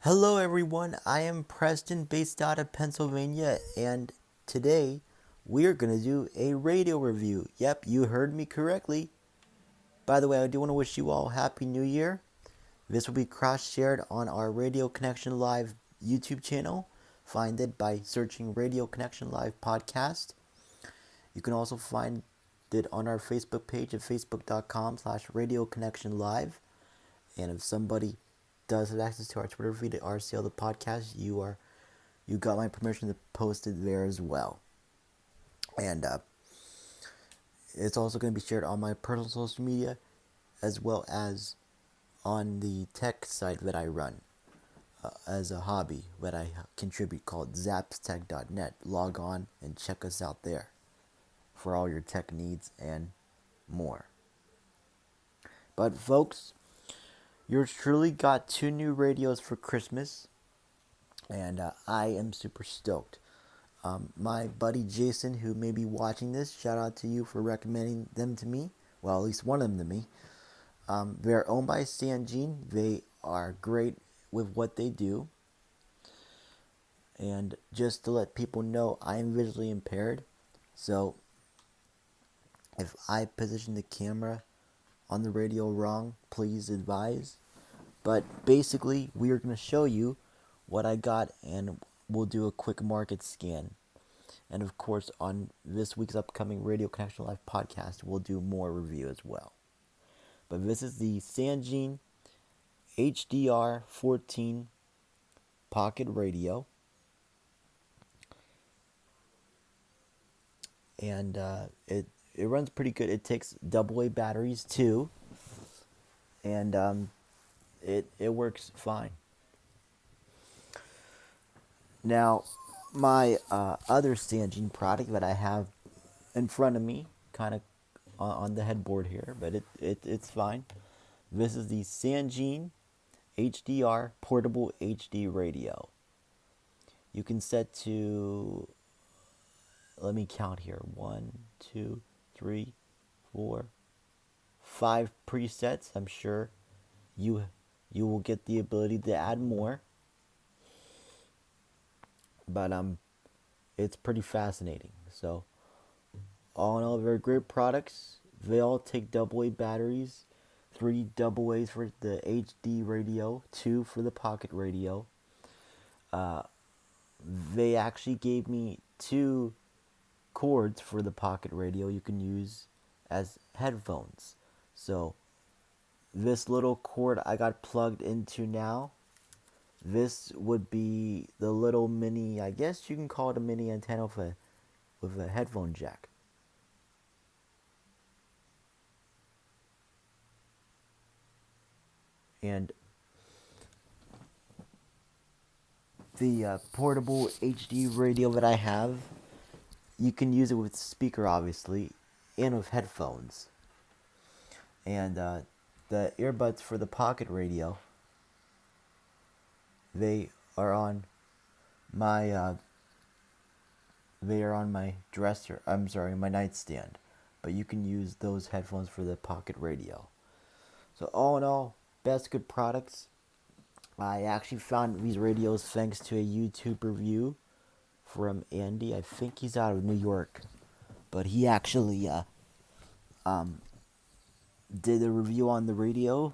Hello everyone, I am Preston based out of Pennsylvania, and today we're going to do a radio review. Yep, you heard me correctly. By the way, I do want to wish you all Happy New Year. This will be cross-shared on our Radio Connection Live YouTube channel. Find it by searching Radio Connection Live Podcast. You can also find it on our Facebook page at facebook.com/Radio Connection Live. And if somebody does have access to our Twitter feed at RCL the podcast, you got my permission to post it there as well. And it's also going to be shared on my personal social media as well as on the tech site that I run as a hobby that I contribute called zapstech.net. Log on and check us out there for all your tech needs and more. But folks, yours truly got 2 new radios for Christmas, and I am super stoked. My buddy Jason, who may be watching this, shout out to you for recommending them to me. Well, at least one of them to me. They're owned by Sangean. They are great with what they do. And just to let people know, I am visually impaired. So if I position the camera on the radio wrong, please advise. But basically, we are going to show you what I got, and we'll do a quick market scan. And of course, on this week's upcoming Radio Connection Live podcast, we'll do more review as well. But this is the sangean HDR 14 pocket radio. And it runs pretty good. It takes AA batteries too. And it works fine. Now, my other Sangean product that I have in front of me, kind of on the headboard here, but it's fine. This is the sangean HDR portable HD radio. You can set to, let me count here, 1, 2, 3, 4, 5 presets. I'm sure you will get the ability to add more. But it's pretty fascinating. So all in all, very great products. They all take AA batteries. 3 AA's for the HD radio, 2 for the pocket radio. They actually gave me 2 cords for the pocket radio you can use as headphones. So this little cord I got plugged into now, this would be the little mini, I guess you can call it a mini antenna with a headphone jack. And the portable HD radio that I have, you can use it with speaker obviously, and with headphones. And the earbuds for the pocket radio, they are on my dresser. I'm sorry, my nightstand. But you can use those headphones for the pocket radio. So all in all, best good products. I actually found these radios thanks to a YouTube review from Andy. I think he's out of New York, but he actually did a review on the radio,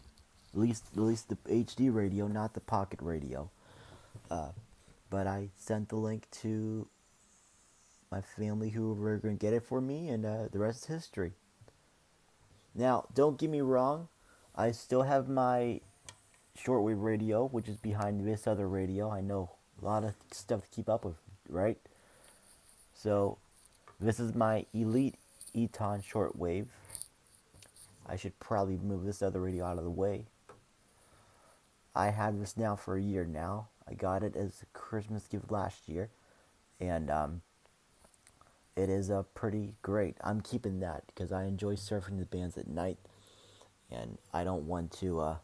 at least the HD radio, not the pocket radio. But I sent the link to my family who were going to get it for me, and the rest is history. Now, don't get me wrong, I still have my shortwave radio, which is behind this other radio. I know a lot of stuff to keep up with, right? So, this is my Elite Eton shortwave. I should probably move this other radio out of the way. I have this now for a year now. I got it as a Christmas gift last year, and it is pretty great. I'm keeping that because I enjoy surfing the bands at night, and I don't want to,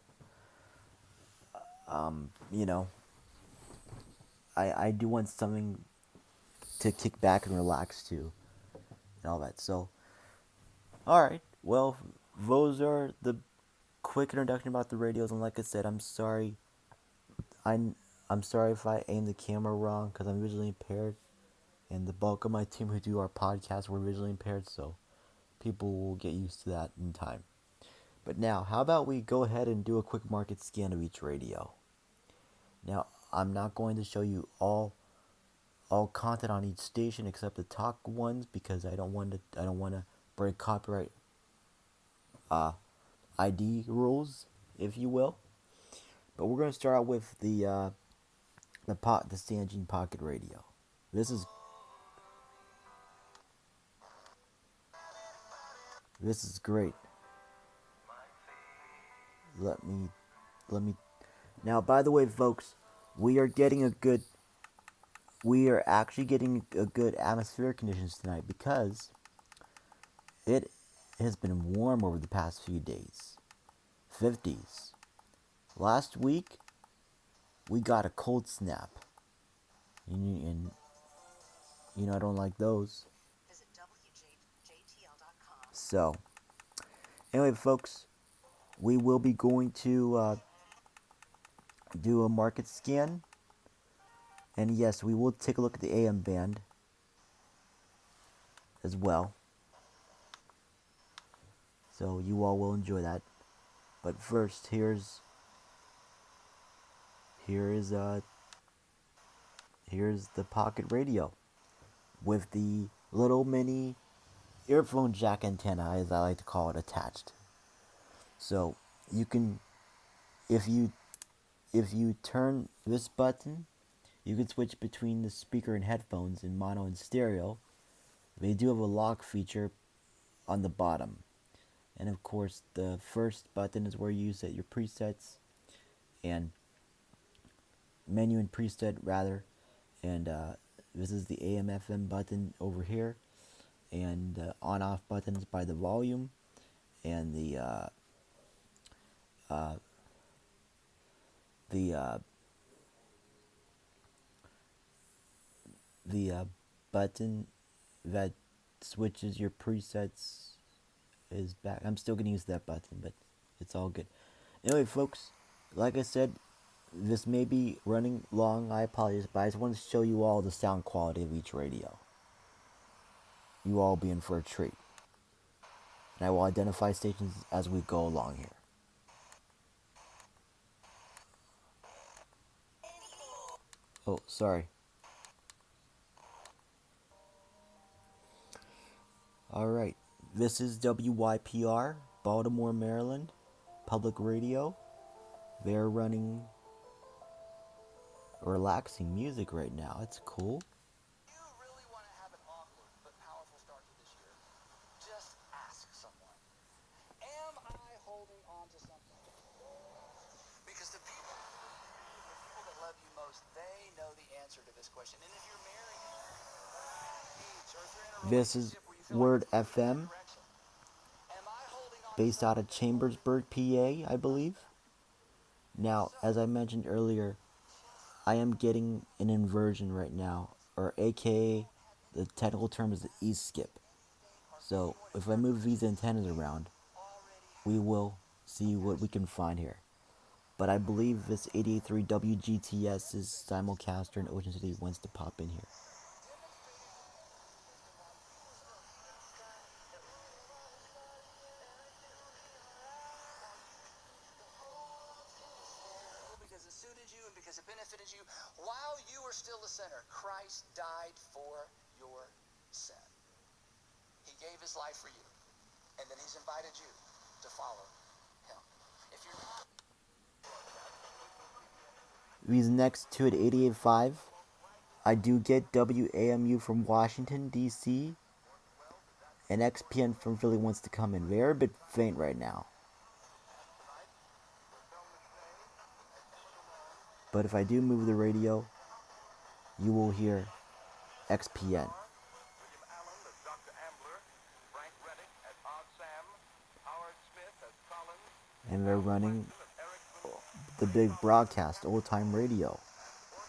I do want something to kick back and relax to, and all that. So, all right, well, those are the quick introduction about the radios, and like I said, I'm sorry. I'm sorry if I aim the camera wrong because I'm visually impaired, and the bulk of my team who do our podcast were visually impaired, so people will get used to that in time. But now, how about we go ahead and do a quick market scan of each radio? Now, I'm not going to show you all content on each station except the top ones because I don't want to break copyright ID rules, if you will. But we're going to start out with the sangean pocket radio. This is great. Let me let me Now, by the way, folks, we are getting a good we are actually getting a good atmospheric conditions tonight because it has been warm over the past few days. 50s. Last week we got a cold snap. And I don't like those. So, anyway, folks, we will be going to do a market scan. And yes, we will take a look at the AM band as well. So you all will enjoy that. But first, here's the pocket radio with the little mini earphone jack antenna, as I like to call it, attached. So you can, if you turn this button, you can switch between the speaker and headphones in mono and stereo. They do have a lock feature on the bottom. And of course, the first button is where you set your presets and menu and preset rather. And this is the AM FM button over here, and the on off buttons by the volume, and the the uh, the button that switches your presets is back. I'm still getting used to that button, but it's all good. Anyway, folks, like I said, this may be running long. I apologize, but I just want to show you all the sound quality of each radio. You all be in for a treat. And I will identify stations as we go along here. Oh, sorry. Alright. This is WYPR, Baltimore, Maryland, Public Radio. They're running relaxing music right now. It's cool. You really want to have an awkward but powerful start to this year? Just ask someone. Am I holding on to something? Because the people that love you most, they know the answer to this question. And if you're married, This is Word FM, based out of Chambersburg, PA, I believe. Now, as I mentioned earlier, I am getting an inversion right now, or aka the technical term is the E-skip. So if I move these antennas around, we will see what we can find here. But I believe this 88.3 WGTS's simulcaster in Ocean City wants to pop in here. because it suited you and because it benefited you while you were still a sinner. Christ died for your sin. He gave his life for you, and then he's invited you to follow him. If you're not, These next two at 88.5, I do get WAMU from Washington, D.C., and XPN from Philly wants to come in. They're a bit faint right now. But if I do move the radio, you will hear XPN. And they're running the big broadcast, old time radio,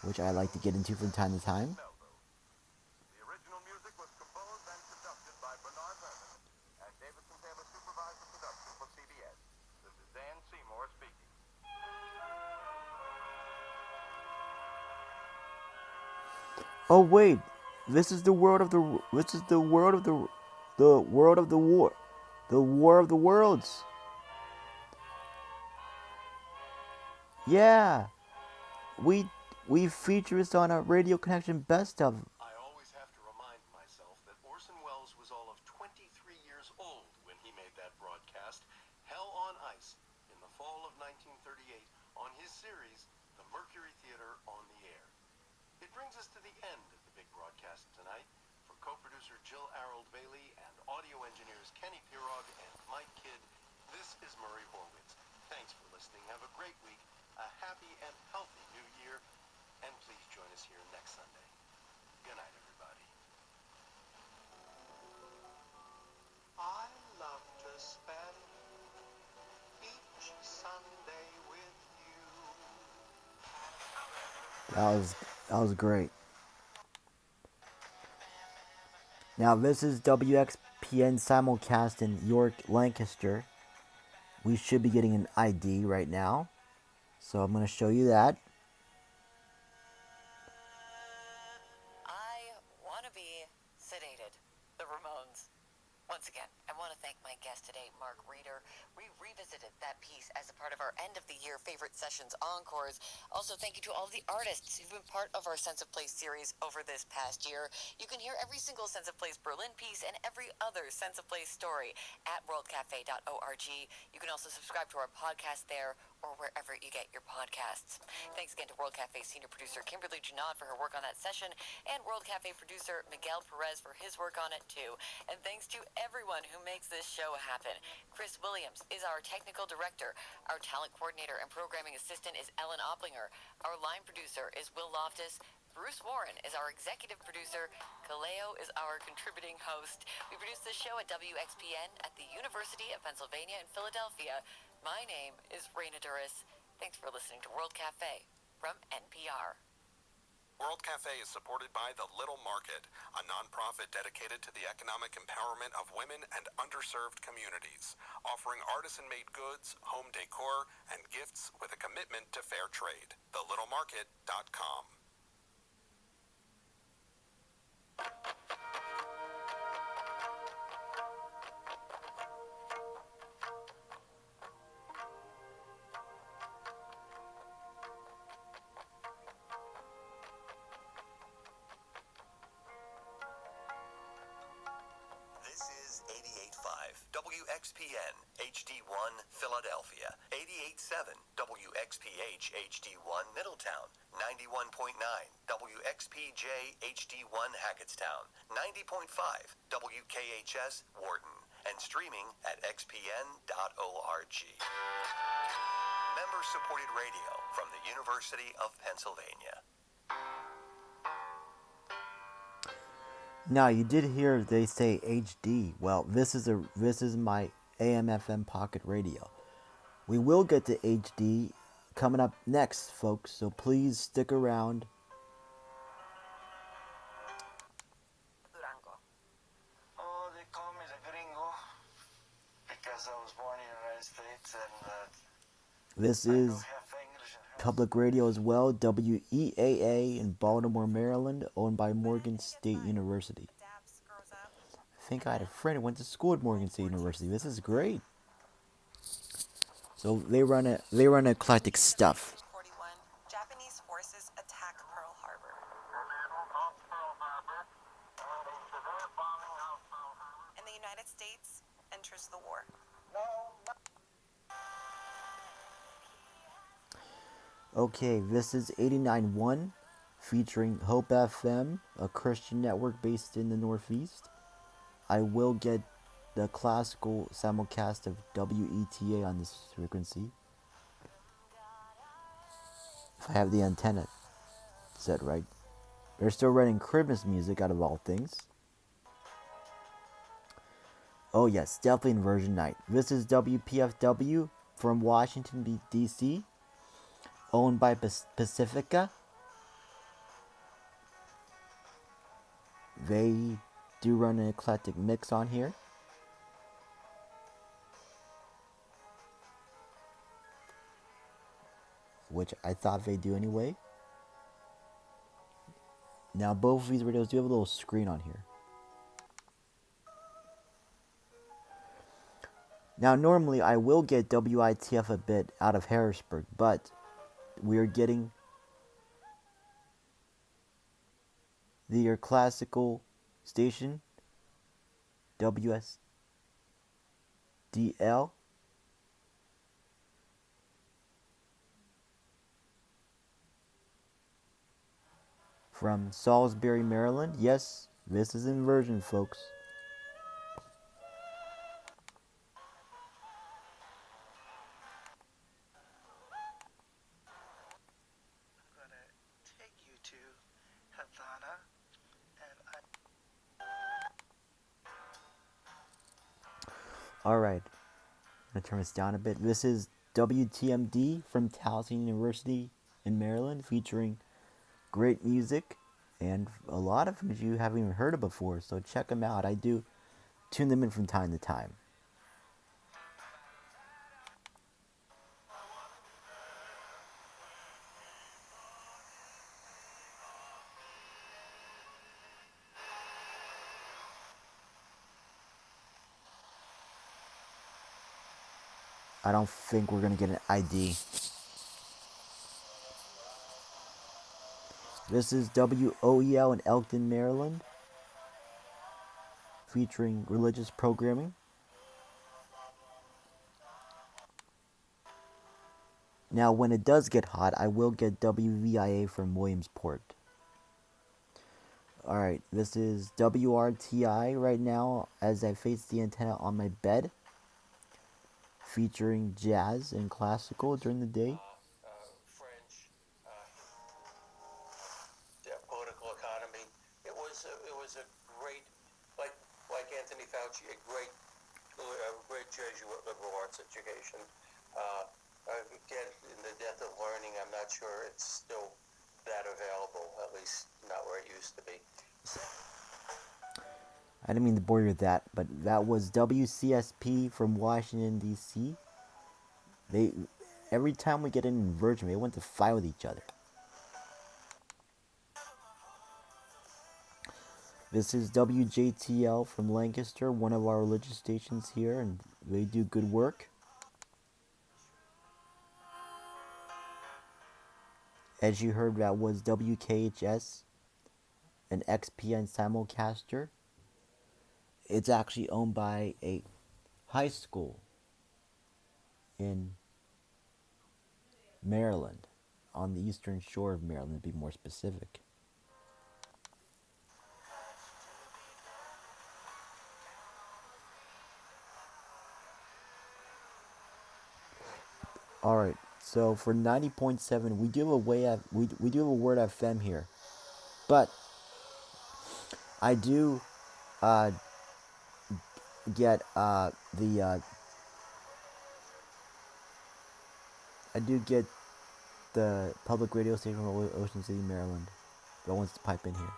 which I like to get into from time to time. The original music was composed and conducted by Bernard Herrmann, and Davidson Taylor supervised the production for CBS. This is Dan Seymour speaking. Oh wait, this is the world of the. This is the world of the world of the war, the war of the worlds. Yeah, we we feature this on a Radio Connection best of. I always have to remind myself that Orson Welles was all of 23 years old when he made that broadcast, Hell on Ice, in the fall of 1938, on his series, The Mercury Theater on the Air. It brings us to the end of the big broadcast tonight. For co-producer Jill Arold Bailey and audio engineers Kenny Pirog and Mike Kidd, this is Murray Horwitz. Thanks for listening. Have a great week, a happy and healthy new year, and please join us here next Sunday. Good night, everybody. I love to spend each Sunday with you. That was great. Now this is WXPN simulcast in York, Lancaster. We should be getting an ID right now, so I'm going to show you that. I want to be sedated. The Ramones. Once again, I want to thank my guest today, Mark Reeder. We revisited that piece as a part of our end-of-the-year favorite sessions encores. Also, thank you to all of the artists who've been part of our Sense of Place series over this past year. You can hear every single Sense of Place Berlin piece and every other Sense of Place story at worldcafe.org. You can also subscribe to our podcast there or wherever you get your podcasts. Thanks again to World Cafe senior producer Kimberly Junod for her work on that session, and World Cafe producer Miguel Perez for his work on it too. And thanks to everyone who makes this show happen. Chris Williams is our technical director. Our talent coordinator and programming assistant is Ellen Oplinger. Our line producer is Will Loftus. Bruce Warren is our executive producer. Kaleo is our contributing host. We produce this show at WXPN at the University of Pennsylvania in Philadelphia. My name is Raina Duras. Thanks for listening to World Cafe from NPR. World Cafe is supported by The Little Market, a nonprofit dedicated to the economic empowerment of women and underserved communities, offering artisan-made goods, home decor, and gifts with a commitment to fair trade. TheLittleMarket.com. This is 88.5 WXPN HD1 Philadelphia, 88.7 WXPH HD1 Middletown, 91.9 WXPJ HD1 Hackettstown, 90.5 WKHS Wharton, and streaming at xpn.org. Member-supported radio from the University of Pennsylvania. Now you did hear they say HD. Well, this is my AM/FM pocket radio. We will get to HD coming up next, folks. So please stick around. Durango. Oh, they call me the gringo because I was born in the United States and This I know is half English and half public radio as well. WEAA in Baltimore, Maryland, owned by Morgan State University. I think I had a friend who went to school at Morgan State University. This is great. So they run eclectic stuff. 41. Japanese forces attack Pearl Harbor. And the United States enters the war. Okay, this is 89.1 featuring Hope FM, a Christian network based in the Northeast. I will get the classical simulcast of WETA on this frequency. If I have the antenna set right. They're still running Christmas music out of all things. Oh yes, definitely Inversion Night. This is WPFW from Washington, D.C., owned by Pacifica. They do run an eclectic mix on here. Which I thought they do anyway. Now both of these radios do have a little screen on here. Now normally I will get WITF a bit out of Harrisburg, but we are getting the classical station WSDL from Salisbury, Maryland. Yes, this is inversion, folks. I'm gonna take you to Havana, and Alright, I'm going to turn this down a bit. This is WTMD from Towson University in Maryland, featuring great music and a lot of them you haven't even heard of before, so check them out. I do tune them in from time to time. I don't think we're going to get an ID. This is WOEL in Elkton, Maryland, featuring religious programming. Now, when it does get hot, I will get WVIA from Williamsport. Alright, this is WRTI right now as I face the antenna on my bed, featuring jazz and classical during the day. French, political economy. It was a great, like Anthony Fauci, a great Jesuit liberal arts education. Again, in the death of learning, I'm not sure it's still that available, at least not where it used to be. I didn't mean to bore you with that, but that was WCSP from Washington, D.C. Every time we get an inversion, they want to fight with each other. This is WJTL from Lancaster, one of our religious stations here, and they do good work. As you heard, that was WKHS, an XPN simulcaster. It's actually owned by a high school in Maryland, on the eastern shore of Maryland, to be more specific. All right, so for 90.7, we do have a Word FM here, but I do get the public radio station from Ocean City, Maryland, that wants to pipe in here.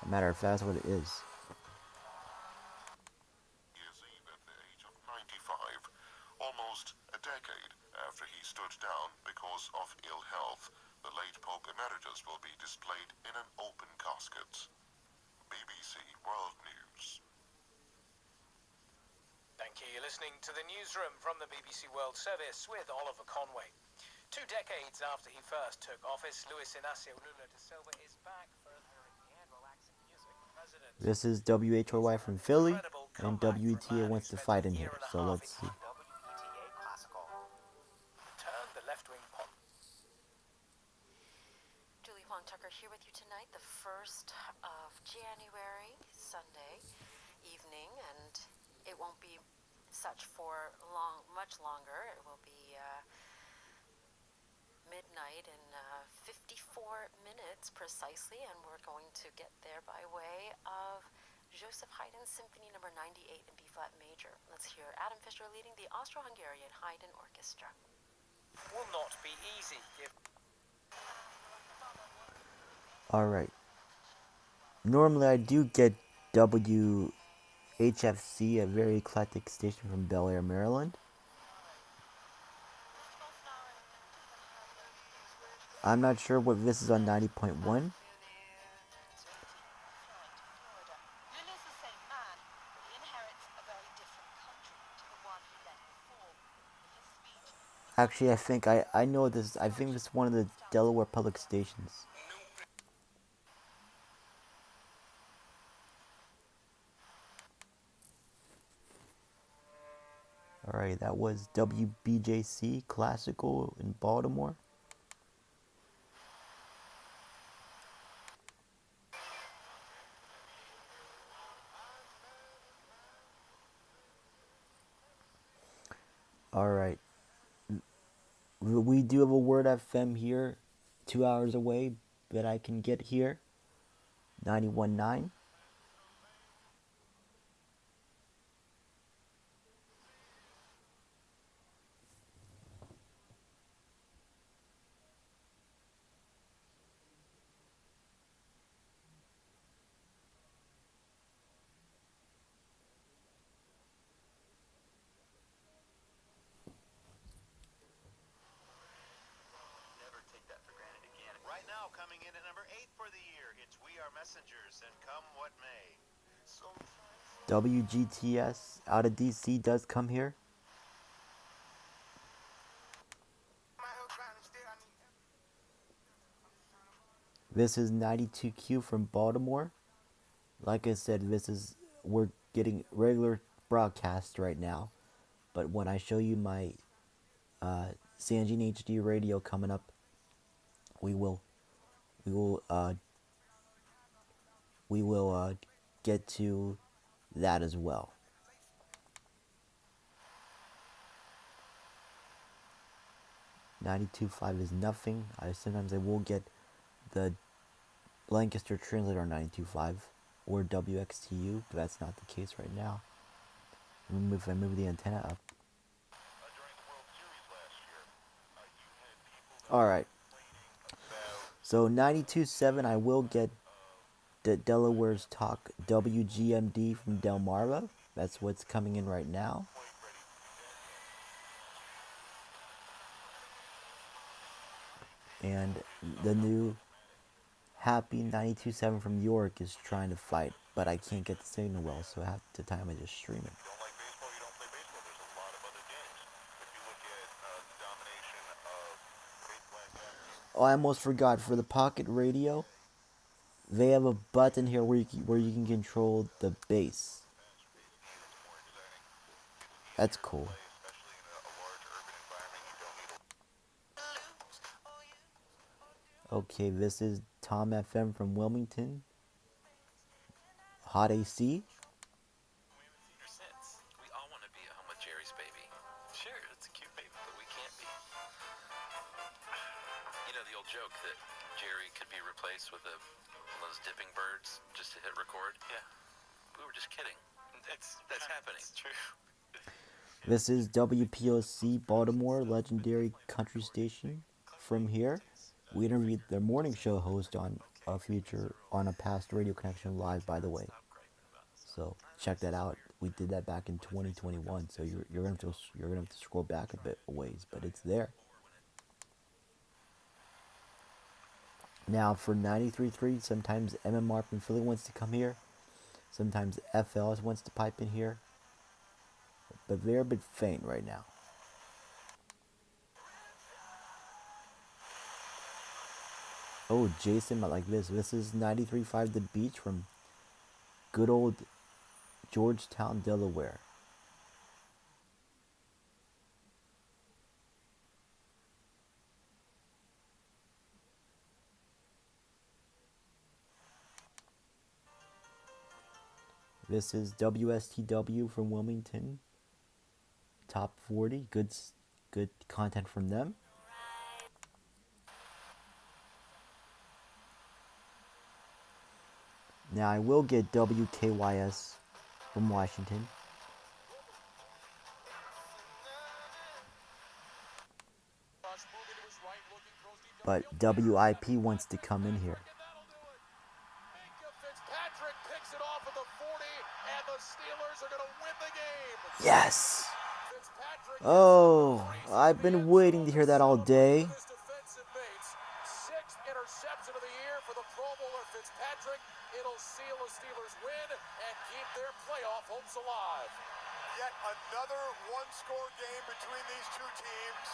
As a matter of fact, that's what it is. Year's Eve at the age of 95, almost a decade after he stood down because of ill health. The late Pope Emeritus will be displayed in an open casket. BBC World News. Thank you. You're listening to the newsroom from the BBC World Service with Oliver Conway. 2 decades after he first took office, Luis Inácio Lula da Silva is back, further hearing and relaxing music. President. This is WHOY from Philly, and WETA wants to fight in here, so let's see. WETA Classical. Turn the left-wing pop. Julie Huang Tucker here with you tonight, the 1st of January, Sunday evening, and it won't be such for much longer. It will be midnight in 54 minutes precisely, and we're going to get there by way of Joseph Haydn's Symphony No. 98 in B-flat major. Let's hear Adam Fischer leading the Austro-Hungarian Haydn Orchestra. Will not be easy. Alright. Normally I do get WHFC, a very eclectic station from Bel Air, Maryland. I'm not sure what this is on 90.1. Actually, I know this. I think this is one of the Delaware public stations. Alright, that was WBJC Classical in Baltimore. Alright, we do have a Word FM here, 2 hours away, but I can get here. 91.9. Never take that for granted again. Right now, coming in at number 8 for the year, it's We Are Messengers, and come what may. WGTS out of DC does come here. This is 92Q from Baltimore. Like I said, we're getting regular broadcasts right now. But when I show you my sangean HD radio coming up, we will get to that as well. .92.5 is nothing. Sometimes I will get the Lancaster translator on 92.5 or WXTU, but that's not the case right now. If I move the antenna up. Alright. So 92.7 I will get the Delaware's Talk WGMD from Delmarva. That's what's coming in right now. And the new Happy 92.7 from York is trying to fight, but I can't get the signal well, so half the time I just stream it. Oh, I almost forgot, for the pocket radio, they have a button here where you can control the bass. That's cool. Okay, this is Tom FM from Wilmington. Hot AC. We all want to be home with Jerry's baby. Sure, it's a cute baby, but we can't be. You know the old joke that Jerry could be replaced with one of those dipping birds just to hit record? Yeah. We were just kidding. That's happening. It's true. This is WPOC Baltimore, legendary country station. From here, we interviewed their morning show host on a past Radio Connection Live, by the way. So check that out. We did that back in 2021. So you're gonna have to scroll back a bit a ways, but it's there. Now for 93.3, sometimes MMR from Philly wants to come here. Sometimes FLS wants to pipe in here. But they're a bit faint right now. Oh, Jason might like this. This is 93.5 The Beach from good old Georgetown, Delaware. This is WSTW from Wilmington. Top 40. Good content from them. Now I will get WKYS from Washington. But WIP wants to come in here. Yes! Oh, I've been waiting to hear that all day. Sixth interception of the year for the Pro Bowler Fitzpatrick. It'll seal the Steelers' win and keep their playoff hopes alive. yet another one-score game between these two teams.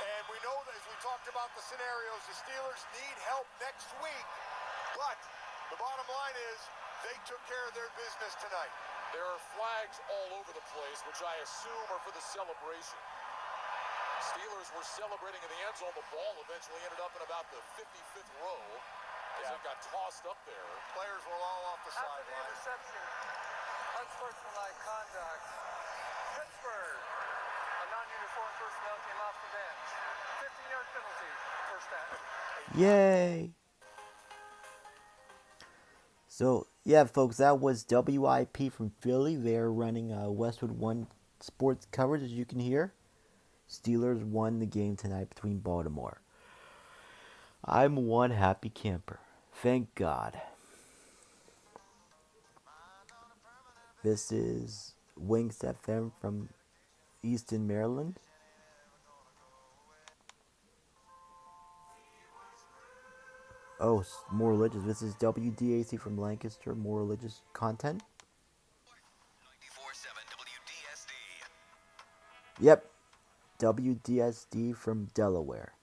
And we know that as we talked about the scenarios, the Steelers need help next week. But the bottom line is they took care of their business tonight. There are flags all over the place, which I assume are for the celebration. Steelers were celebrating in the end zone. The ball eventually ended up in about the 55th row as it got tossed up there. Players were all off the After the sideline. interception, unsportsmanlike conduct, Pittsburgh, a non-uniform personnel came off the bench. 15-yard penalty, first down. Yay! So, yeah, folks, that was WIP from Philly. They're running Westwood One sports coverage, as you can hear. Steelers won the game tonight between Baltimore. I'm one happy camper. Thank God. This is Wings FM from Easton, Maryland. Oh, more religious. This is WDAC from Lancaster. More religious content. 94.7 WDSD. Yep, WDSD from Delaware.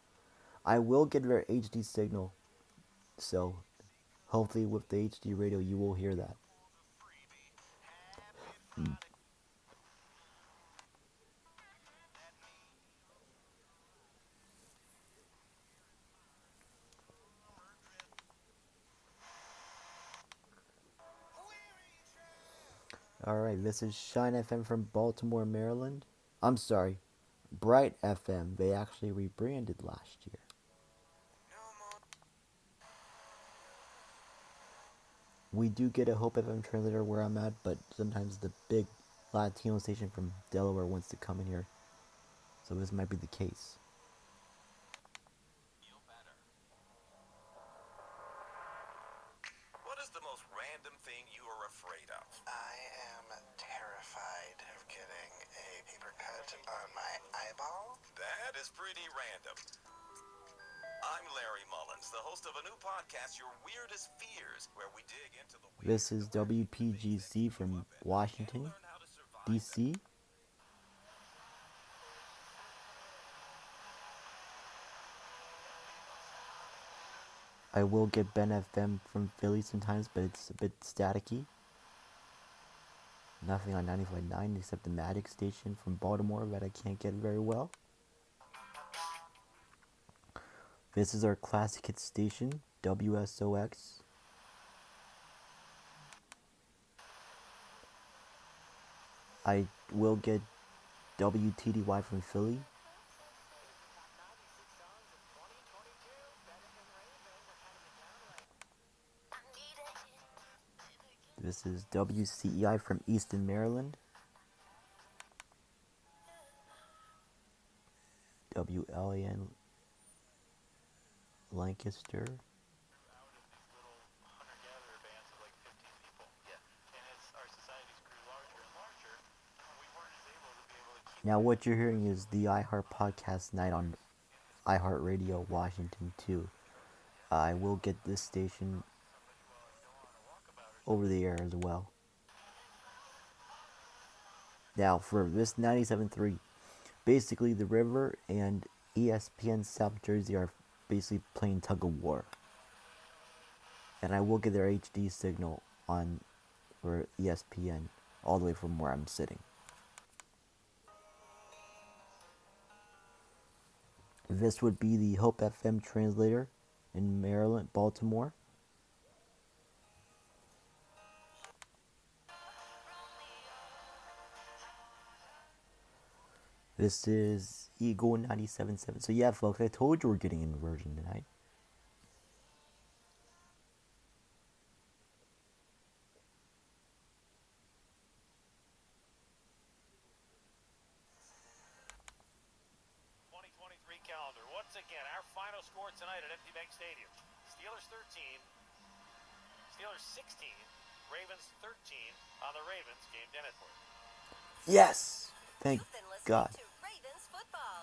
I will get their HD signal, so hopefully with the HD radio you will hear that. Alright, this is Shine FM from Baltimore, Maryland. I'm sorry, Bright FM. They actually rebranded last year. We do get a Hope FM translator where I'm at, but sometimes the big Latino station from Delaware wants to come in here. So this might be the case. What is the most random thing you are afraid of? I am terrified of getting a paper cut on my eyeball. That is pretty random. I'm Larry Mullins, the host of a new podcast, Your Weirdest Fears, where we dig into the weird. This is WPGC from Washington, D.C. I will get Ben FM from Philly sometimes, but it's a bit staticky. Nothing on 95.9 except the Matic station from Baltimore that I can't get very well. This is our classic hit station, WSOX. I will get WTDY from Philly. This is WCEI from Easton, Maryland. WLAN Lancaster. Now what you're hearing is the iHeart Podcast Night on iHeartRadio Washington 2. I will get this station over the air as well. Now for this 97.3, basically the River and ESPN South Jersey are basically playing tug of war. And I will get their HD signal on for ESPN all the way from where I'm sitting. This would be the Hope FM translator in Maryland, Baltimore. This is Eagle 97.7. So yeah, folks, I told you we're getting an inversion tonight. Calendar. Once again, our final score tonight at Empty Bank Stadium. Steelers 13, Steelers 16, Ravens 13 on the Ravens game day network. Yes! Thank You've been listening God. to Ravens football,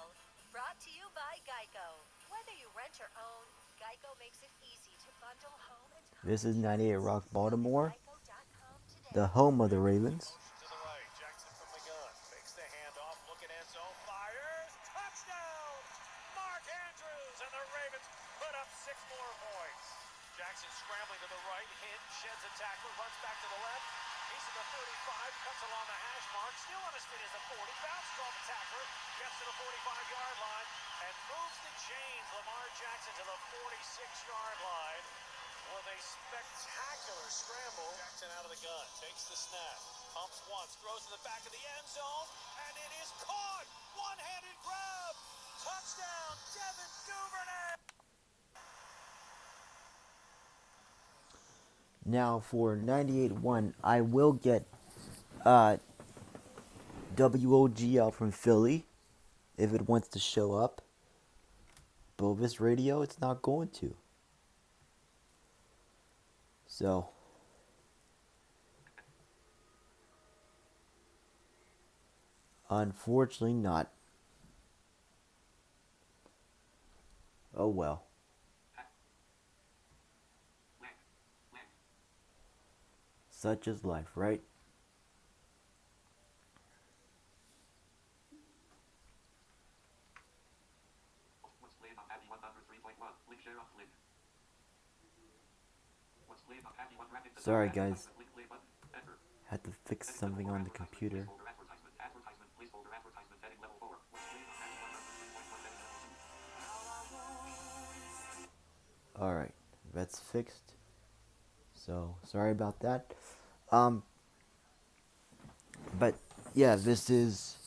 brought to you by Geico. Whether you rent or own, Geico makes it easy to bundle home and This is 98 Rock, Baltimore, Geico.com today. the home of the Ravens. To the right, Jackson from Miguel Ravens put up 6 more points. Jackson scrambling to the right, hit, sheds a tackler, runs back to the left. He's at the 35, cuts along the hash mark, still on his feet as the 40, bounces off the tackler, gets to the 45-yard line, and moves the chains. Lamar Jackson to the 46-yard line with a spectacular scramble. Jackson out of the gun, takes the snap, pumps once, throws to the back of the end zone, and it is caught! One-handed grab! Touchdown, Devin Duvernay! Now for 98.1, I will get WOGL from Philly if it wants to show up. Bovis Radio, it's not going to. So, unfortunately not. Oh well. Such is life, right? Sorry guys, had to fix something on the computer. Alright, that's fixed. So, sorry about that. But yeah, this is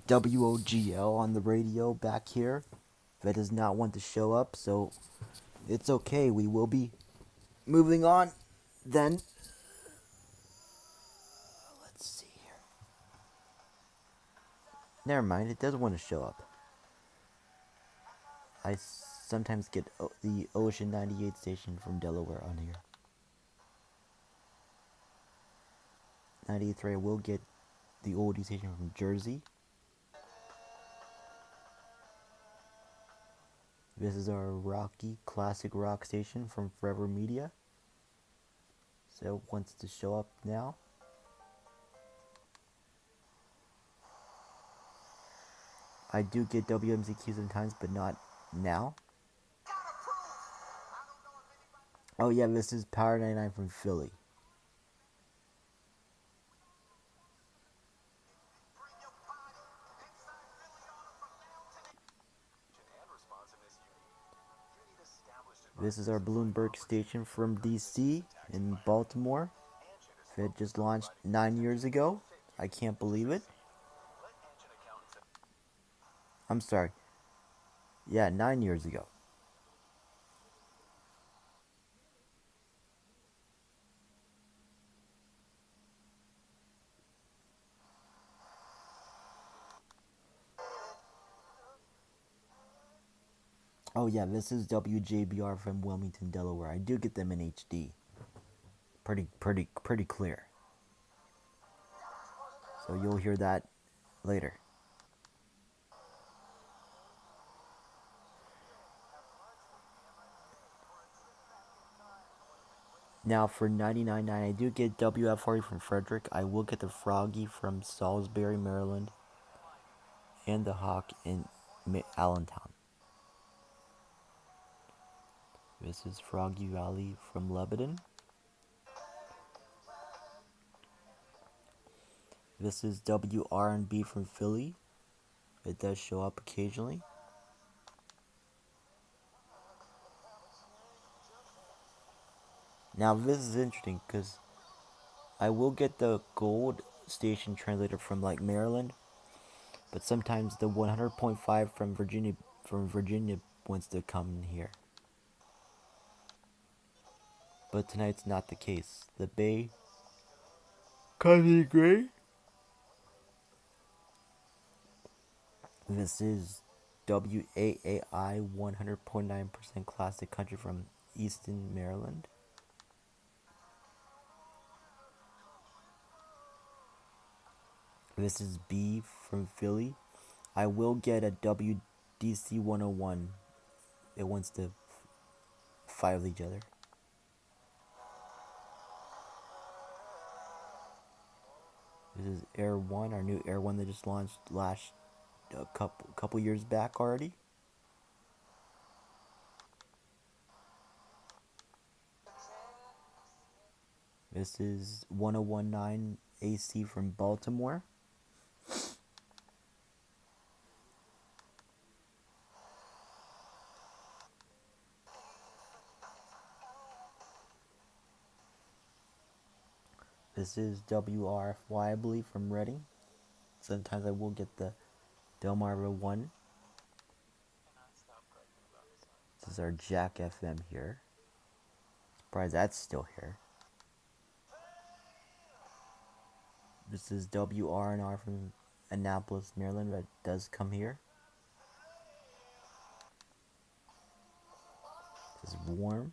WOGL on the radio back here. That does not want to show up, so it's okay. We will be moving on then. Let's see here. Never mind, it does want to show up. I sometimes get the Ocean 98 station from Delaware on here. 98.3, I will get the oldie station from Jersey. This is our rocky classic rock station from Forever Media. So it wants to show up now. I do get WMZQ sometimes, but not now. Oh yeah, this is Power 99 from Philly. This is our Bloomberg station from DC in Baltimore. It just launched 9 years ago. I can't believe it. I'm sorry. Yeah, 9 years ago. Oh yeah, this is WJBR from Wilmington, Delaware. I do get them in HD. Pretty clear. So you'll hear that later. Now for 99.9, I do get WFRE from Frederick. I will get the Froggy from Salisbury, Maryland, and the Hawk in Allentown. This is Froggy Valley from Lebanon. This is WRNB from Philly. It does show up occasionally. Now this is interesting because I will get the gold station translator from like Maryland, but sometimes the 100.5 from Virginia wants to come in here. But tonight's not the case. The Bay Country Gray. This is WAAI 100.9% classic country from Easton, Maryland. This is B from Philly. I will get a WDC 101. It wants to fight with each other. This is Air 1, our new Air 1 that just launched last couple years back already. This is 1019 AC from Baltimore. This is WRFY, I believe, from Reading. Sometimes I will get the Delmarva 1. This is our Jack FM here. Surprised that's still here. This is WRNR from Annapolis, Maryland. That does come here. This is warm.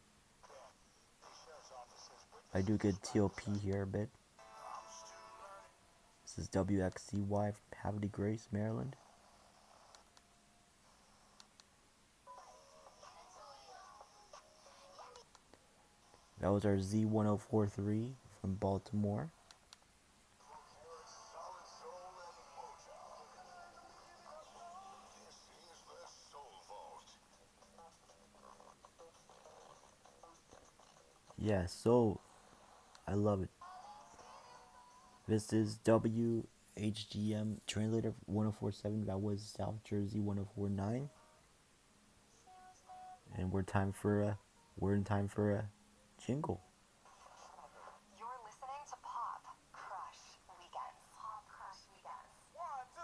I do get TOP here a bit. This is WXCY from Havre Grace, Maryland. That was our Z1043 from Baltimore. Yeah, so I love it. This is WHGM translator 1047. That was South Jersey 1049. And we're in time for a jingle. You're listening to Pop Crush Weekends. Pop Crush Weekends. 1, 2,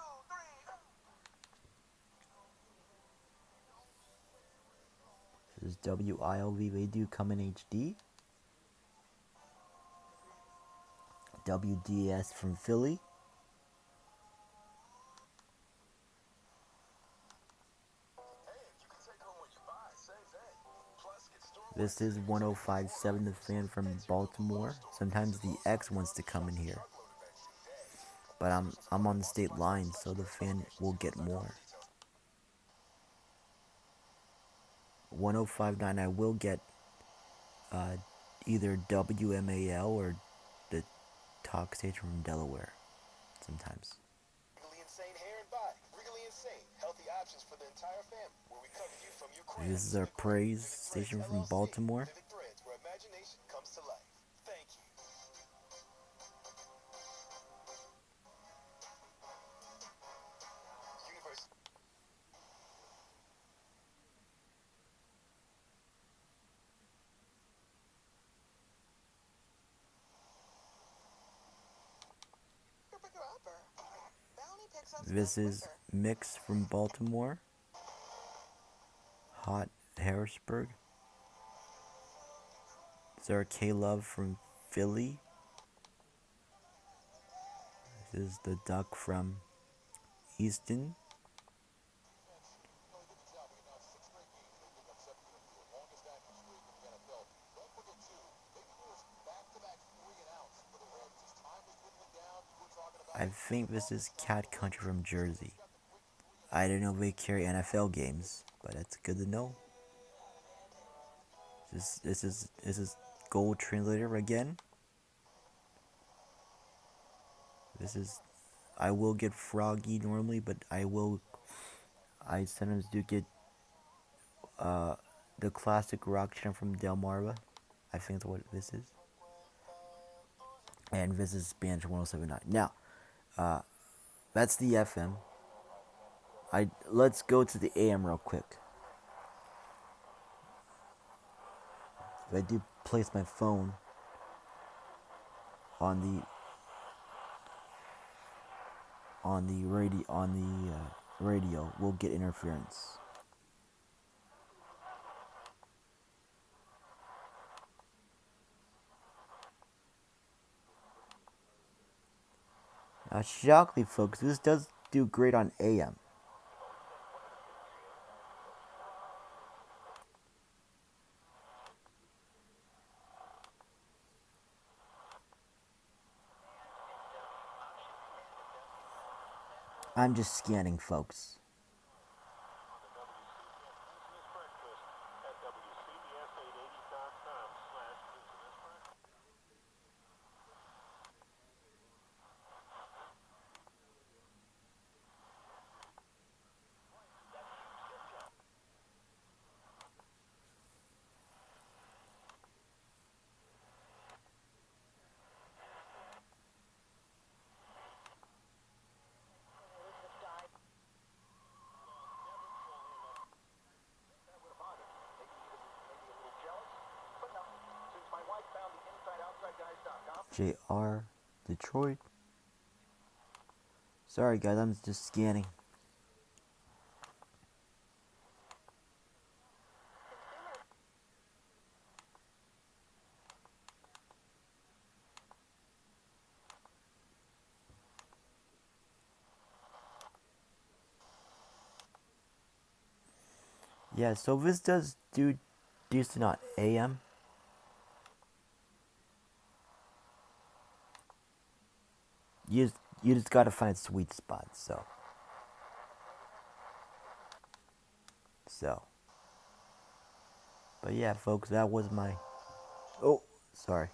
3. This is WILV. They do come in HD. WDS from Philly. This is 1057, the fan from Baltimore. Sometimes the X wants to come in here, but I'm on the state line, so the fan will get more. 1059, I will get either WMAL or the talk station from Delaware sometimes. Legally insane hair and body. Legally insane. Healthy options for the entire family. Where we cover you from your crib. This is our praise station from Baltimore. Vivid threads where imagination comes to life. Thank you. This is Mix from Baltimore. Hot Harrisburg. This is our K-Love from Philly. This is the Duck from Easton. I think this is Cat Country from Jersey. I don't know if they carry NFL games, but it's good to know. This is Gold Translator again. This is, I will get Froggy normally, but I sometimes do get the classic rock channel from Delmarva. I think that's what this is. And this is Spanish 1079. Now, that's the FM. Let's go to the AM real quick. If I do place my phone on the radio, we'll get interference. Now, shockingly, folks, this does do great on AM. I'm just scanning, folks. JR Detroit. Sorry guys, I'm just scanning. Yeah, so this does do decent on AM. You just gotta find sweet spots. So. But yeah, folks, that was my. Oh, sorry.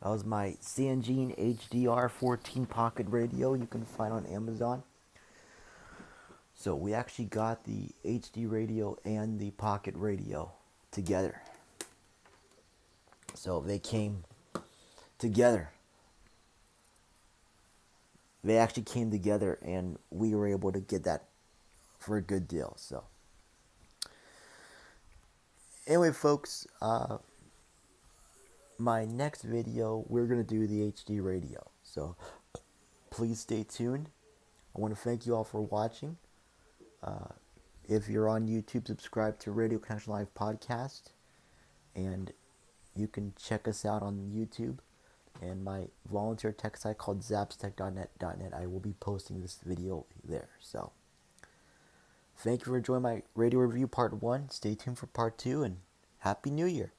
That was my CNG HDR 14 pocket radio. You can find on Amazon. So we actually got the HD radio and the pocket radio together. So they came together. They actually came together, and we were able to get that for a good deal. So anyway, folks, my next video we're gonna do the HD radio. So please stay tuned. I want to thank you all for watching. If you're on YouTube, subscribe to Radio Connection Live podcast, and you can check us out on YouTube and my volunteer tech site called zapstech.net. I will be posting this video there. So thank you for enjoying my radio review part 1. Stay tuned for part 2, and Happy New Year.